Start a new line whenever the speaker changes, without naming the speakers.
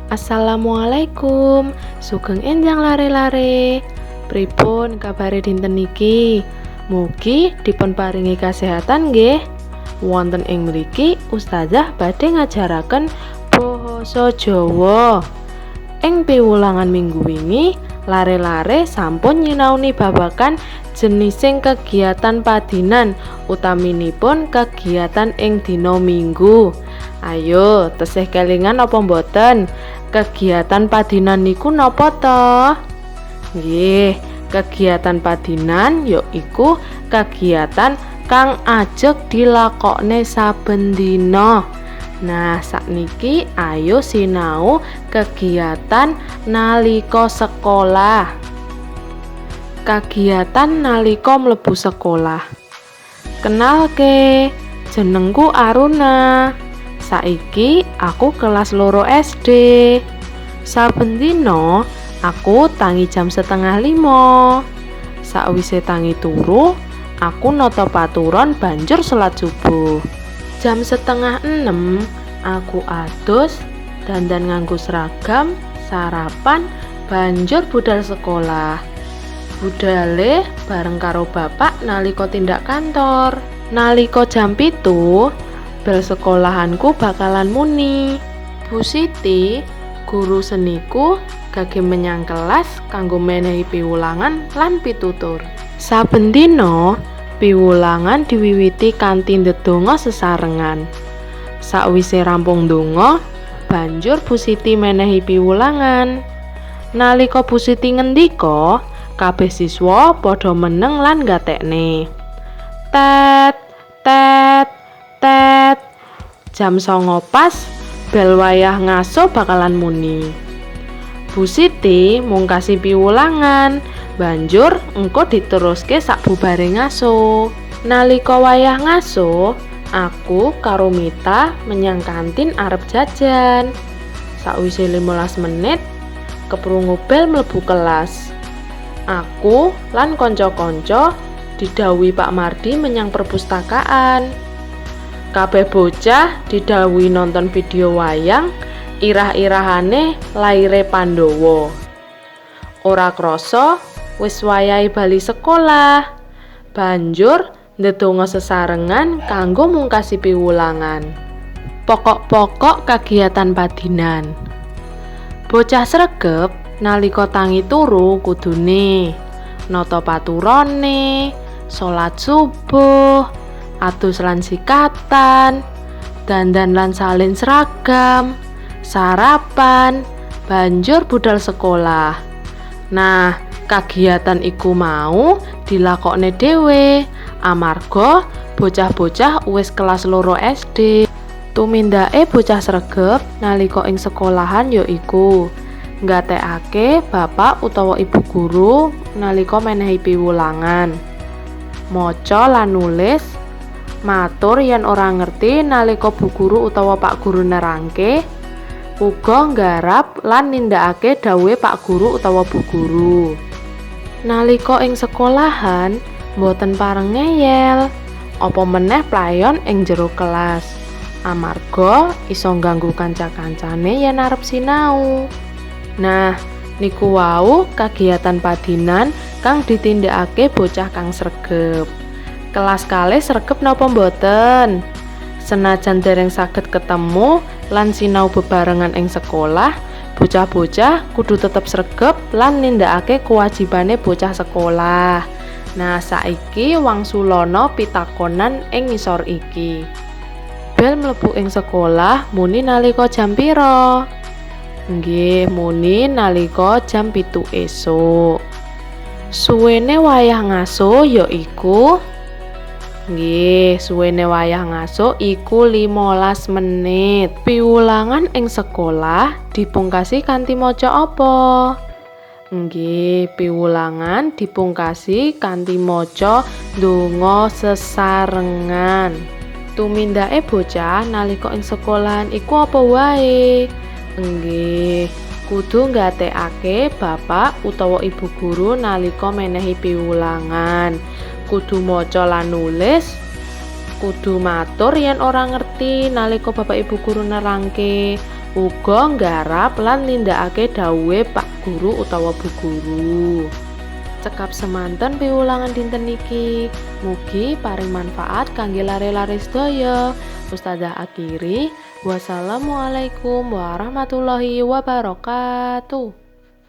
Assalamualaikum, sugeng enjang lare-lare. Pripun kabare dinten niki? Mugi dipun paringi kasehatan nggih. Wonten ing mriki Ustazah badhe ngajaraken basa Jawa. Ing piwulangan minggu wingi, lare-lare sampun nyinaoni babagan jenising kegiatan padinan, utaminipun kegiatan ing dina Minggu. Ayo, tesih kelingan apa mboten? Kegiatan padinan niku napa to? Nggih, kegiatan padinan yaiku kegiatan kang ajeg dilakokne saben dina. Nah, sakniki ayo sinau kegiatan nalika sekolah. Kegiatan nalika mlebu sekolah. Kenalke, jenengku Aruna. Saiki aku kelas 2 SD. Saben dina aku tangi jam 4:30. Sakwise tangi turu, aku nata paturon banjur salat subuh. Jam 5:30 aku adus, dandan nganggo seragam, sarapan, banjur budal sekolah. Budale bareng karo bapak nalika tindak kantor. Nalika jam 7, bel sekolahanku bakalan muni. Bu Siti, guru seniku, gage menyang kelas kanggo menehi piwulangan lan pitutur. Saben dina piwulangan diwiwiti kanthi ndedonga sesarengan. Sakwise rampung ndonga, banjur Bu Siti menehi piwulangan. Nalika Bu Siti ngendika, kabeh siswa padha meneng lan gatekne. Tet, tet, tet. Jam 09.00 pas, bel wayah ngaso bakalan muni. Bu Siti mungkasi piwulangan, banjur engko diteruske sakbubare ngaso. Nalika wayah ngaso, aku karo Mita menyang kantin arep jajan. Sakwise 15 menit, keprungu bel mlebu kelas. Aku lan kanca-kanca didhawuhi Pak Mardi menyang perpustakaan. Kabeh bocah didhawuhi nonton video wayang, irah-irahane laire Pandhawa. Ora krasa wis wayahe bali sekolah. Banjur ndedonga sesarengan kanggo mungkasi piwulangan. Pokok-pokok kegiatan padinan. Bocah sregep nalika tangi turu kudune nata paturane, salat subuh, adus lan sikatan, dandan lan salin seragam, sarapan, banjur budal sekolah. Nah, kegiatan iku mau dilakokne dhewe amarga bocah-bocah wis kelas 2 SD. Tumindake bocah sregep nalika ing sekolahan yaiku nggatekake bapak utawa ibu guru nalika menehi piwulangan, maca lan nulis, matur yen ora ngerti nalika bu guru utawa pak guru nerangke, uga nggarap lan nindakake dawuhe pak guru utawa bu guru. Nalika ing sekolahan mboten pareng ngeyel, apa meneh playon ing jero kelas, amarga iso ngganggu kanca-kancane yen arep sinau. Nah, niku wau kegiatan padinan kang ditindakake bocah kang sregep. Kelas kalih sregep napa mboten? Senajan dereng saged ketemu lan sinau bebarengan ing sekolah, bocah-bocah kudu tetep sregep lan nindakake kewajibane bocah sekolah. Nah, saiki wangsulana pitakonan ing ngisor iki. Bel mlebu ing sekolah muni nalika jam pira? Nggih, muni nalika jam 7 esuk. Suwene wayah ngaso yaiku suwene wayah ngaso iku 15 menit. Piwulangan ing sekolah dipungkasi kanthi maca apa? Nggih, piwulangan dipungkasi kanthi maca ndonga sesarengan. Tumindake bocah nalika ing sekolahan iku apa wae? Nggih, kudu nggatekake bapak utawa ibu guru nalika menehi piwulangan, kudu maca lan nulis, kudu matur yen ora ngerti nalika bapak ibu guru nerangke, Uga nggarap lan nindakake dawuhe Pak Guru utawa Bu Guru. Cekap semanten piwulangan dinten niki. Mugi paring manfaat kangge lare-lare sedaya. Ustazah akhiri. Wassalamualaikum warahmatullahi wabarakatuh.